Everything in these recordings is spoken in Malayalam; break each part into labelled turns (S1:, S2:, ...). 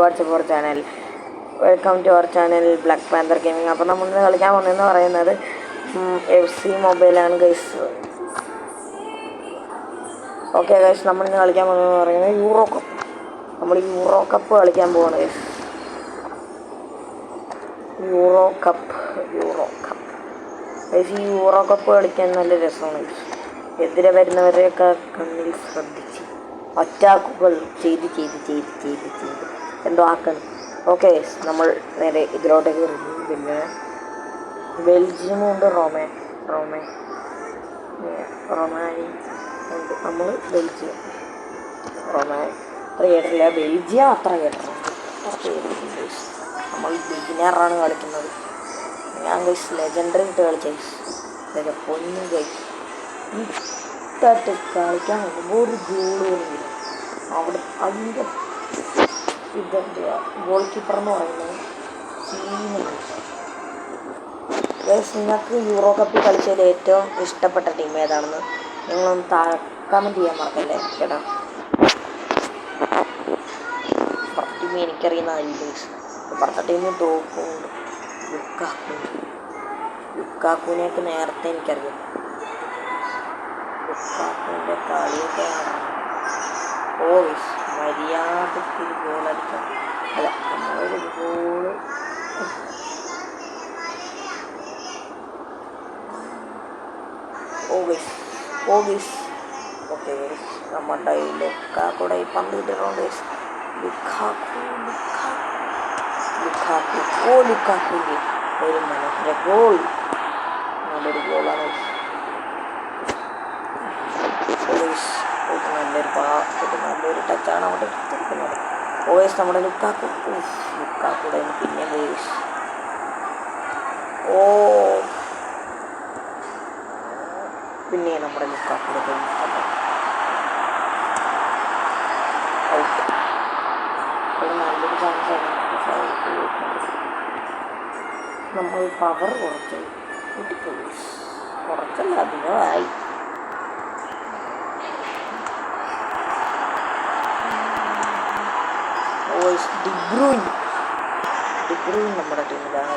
S1: WhatsApp our channel. Welcome to our channel black panther gaming. അപ്പോൾ നമ്മൾ ഇന്ന് കളിക്കാൻ പോകുന്നതെന്ന് പറയുന്നത് FC മൊബൈലാണ് ഗൈസ്. ഓക്കെ ഗൈസ്, നമ്മളിന്ന് കളിക്കാൻ പോകുന്നതെന്ന് പറയുന്നത് യൂറോ കപ്പ്. നമ്മൾ യൂറോ കപ്പ് കളിക്കാൻ പോവാണ് ഗൈസ്. യൂറോ കപ്പ് ഗൈസ്, ഈ യൂറോ കപ്പ് കളിക്കാൻ നല്ല രസമാണ് ഗൈസ്. എതിരെ വരുന്നവരെയൊക്കെ കണ്ണിൽ ശ്രദ്ധിച്ച് അറ്റാക്കുകൾ ചെയ്ത് എന്തോ ആക്കണം. ഓക്കെ, നമ്മൾ നേരെ ഇതിലോട്ടേക്ക് വരുന്നു. പിന്നെ ബെൽജിയമുണ്ട്, റൊമാനി ഉണ്ട്. നമ്മൾ ബെൽജിയം അത്ര കേട്ടില്ല, ബെൽജിയം അത്ര കേട്ടിട്ടുണ്ട്. നമ്മൾ ബിഗിനറാണ് കളിക്കുന്നത്. ഞാൻ ഗൈസ് ലെജൻഡറി ഇട്ട് കളിച്ച പൊന്നു ഗൈസ്. ഇട്ടിട്ട് കളിക്കാൻ നോക്കുമ്പോൾ ഒരു ഗോൾ പോലും അവിടെ. അതിൻ്റെ ഇതെന്തുവാ ഗോൾ കീപ്പർ എന്ന് പറയുന്നത് ഗൈസ്. നിങ്ങൾക്ക് യൂറോ കപ്പിൽ കളിച്ചതിൽ ഏറ്റവും ഇഷ്ടപ്പെട്ട ടീം ഏതാണെന്ന് നിങ്ങളൊന്ന് കമൻറ്റ് ചെയ്യാൻ മറക്കല്ലേ ചേട്ടാ. ഇപ്പുറത്തെ ടീം എനിക്കറിയുന്ന ഗൈസ്. ഇപ്പുറത്തെ ടീമിൽ തോക്കുണ്ട്, ലുക്കാക്കുവിനെയൊക്കെ നേരത്തെ എനിക്കറിയാം. ലുക്കാക്കുവിൻ്റെ കളിയൊക്കെ ഓ ഗൈസ്, മര്യാദക്ക് ഗോളടിക്കാം. അല്ല, നമ്മളൊരു ഗോള് ഓക്കെ ഗൈസ്. നമ്മുടെ ഈ ലുക്കാക്കൂടെ ഈ പന്ത് കിട്ടിയിട്ടുണ്ട് ഗൈസ്. ലുക്കാക്കുവിൻ്റെ ഒരു മനസ്സിലെ ഗോൾ, നല്ലൊരു ഗോളാണ് നല്ലൊരു ടച്ചാണ് അവിടെ എടുത്തിരിക്കുന്നത്. ഓയസ് നമ്മുടെ ലുക്കാക്കൂടെ പിന്നെ ഗൈസ്. പിന്നെ നമ്മുടെ ലുക്കാക്കൂടെ ഔട്ട്. നല്ലൊരു ചാൻസാണ്. നമ്മൾ പവർ കുറച്ചല്ല അധികമായി. ഡിബ്രൂയിൻ നമ്മുടെ ടീമിലാണ്.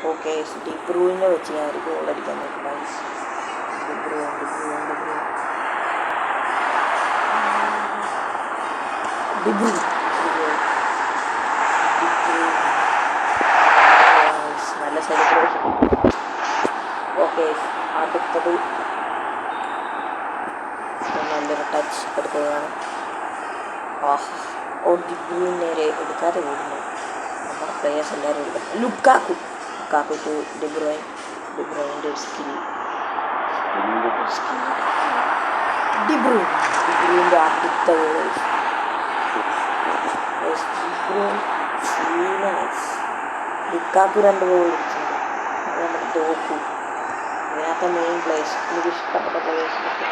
S1: ഓക്കെ, ഡിബ്രൂയിനെ വെച്ച് ഞാൻ ഒരു ഗോൾ അടിക്കാൻ നോക്കണം. നല്ല സെലിബ്രേഷൻ. ഓക്കെ, അടുത്തത് നല്ലൊരു ടച്ച് എടുക്കുകയാണ്. ഡിബ്രൂയിൻ നേരെ എടുക്കാതെ ഓടുന്നു. നമ്മുടെ പ്ലേയേഴ്സ് എല്ലാവരും എടുക്കണം. ലുക്കാക്കു ടു ഡിബ്രൂയിൻ്റെ ഡിബ്രൂയിൻ്റെ അടുത്ത ലുക്കാക്കു 2 ഗോൾ അടിച്ചിട്ടുണ്ട്. നമ്മുടെ തോക്കു. ഇതിനകത്തെ മെയിൻ പ്ലേയേഴ്സ്, എനിക്ക് ഇഷ്ടപ്പെട്ട പ്ലേയേഴ്സിനൊക്കെ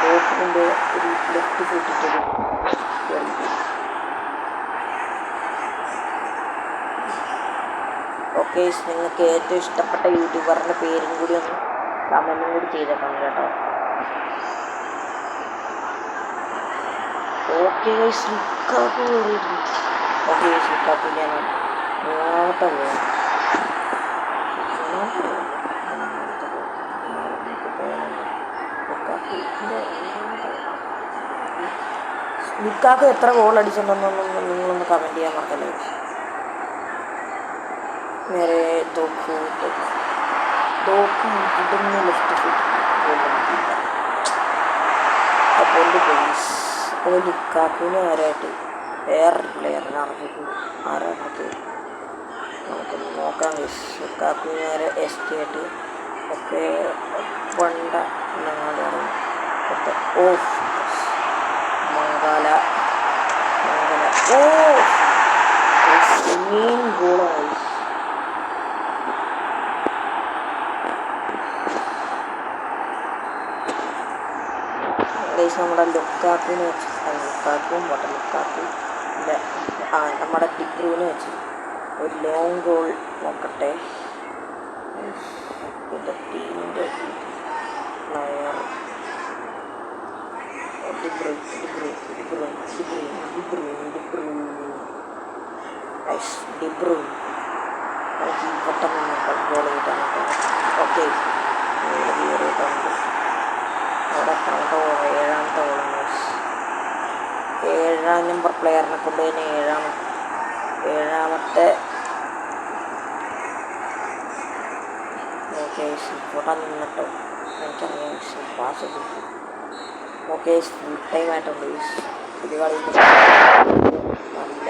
S1: തോക്കിൻ്റെ ഒരു ലെഫ്റ്റ് ഫുട്ടിട്ടത്. ഓക്കെ, നിങ്ങൾക്ക് ഏറ്റവും ഇഷ്ടപ്പെട്ട യൂട്യൂബറിൻ്റെ പേരും കൂടി ഒന്ന് കമൻറ്റും കൂടി ചെയ്തേക്കണം കേട്ടോ. ഓക്കെ ഗൈസ്, ലുക്കാക്കു കയറിയിരുന്നു. ഓക്കെ ഗൈസ്, ലുക്കാക്കു ഞാൻ മൂന്നാമത്തെ ഗോൾ. ലുക്കാക്കു എത്ര ഗോൾ അടിച്ചിട്ടുണ്ടെന്നൊന്നും നിങ്ങളൊന്ന് കമൻറ്റ് ചെയ്യാൻ മറക്കല്ലേ. നേരെ തോക്കു ഇവിടുന്ന് ലെഫ്റ്റ് ഫുട്ട് അപ്പോൾ ലുക്കാക്കുവിന് നേരായിട്ട് വേറൊരു പ്ലെയറിനെ ഇറങ്ങിയിട്ടുണ്ട്. ആരാണത് നമുക്കൊന്ന് നോക്കാം ഗൈസ്. ലുക്കാക്കു നേരെ എസ്റ്റിയായിട്ട് ഒക്കെ വണ്ട മംഗാല മെയിൻ ഗോളായി. നമ്മുടെ ലുക്കാക്കുവിനെ വെച്ച് നമ്മുടെ ഡിബ്രൂവിനെ വെച്ച് ഒരു ലോങ് ഗോൾ നോക്കട്ടെ. ടീമിൻ്റെ ബ്രൂ നമുക്ക് ഇവിടെ നിന്ന് ഗോൾ കിട്ടാനൊക്കെ. ഓക്കെ കയറിയിട്ടുണ്ട്. അവിടെ എത്രാമത്തെ ഗോൾ? 7ാമത്തെ ഗോൾ. 7ാം നമ്പർ പ്ലെയറിനെ കൊണ്ട് തന്നെ 7ാമത്തെ. ഓക്കെ ഇവിടെ നിന്നിട്ടോ എനിക്കറിയാം പാസ് കിട്ടും. ഓക്കെ ഫുൾ ടൈം ആയിട്ടുണ്ട്. ഇത് കളി നല്ല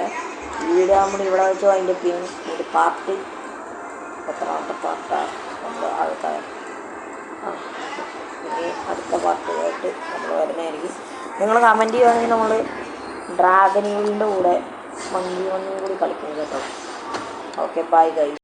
S1: വീഡിയോ നമ്മൾ ഇവിടെ വെച്ച് അതിൻ്റെ ഒരു പാർട്ട് എത്രാമത്തെ പാർട്ടാണ് നമ്മൾ ഇനി അടുത്ത പാർട്ടുമായിട്ട് നമ്മൾ വരുന്നതായിരിക്കും. നിങ്ങൾ കമൻറ്റ് ചെയ്യുകയാണെങ്കിൽ നമ്മൾ ഡ്രാഗനുകളുടെ കൂടെ മന്തിയും കൂടി കളിക്കും കേട്ടോ. Okay bye guys.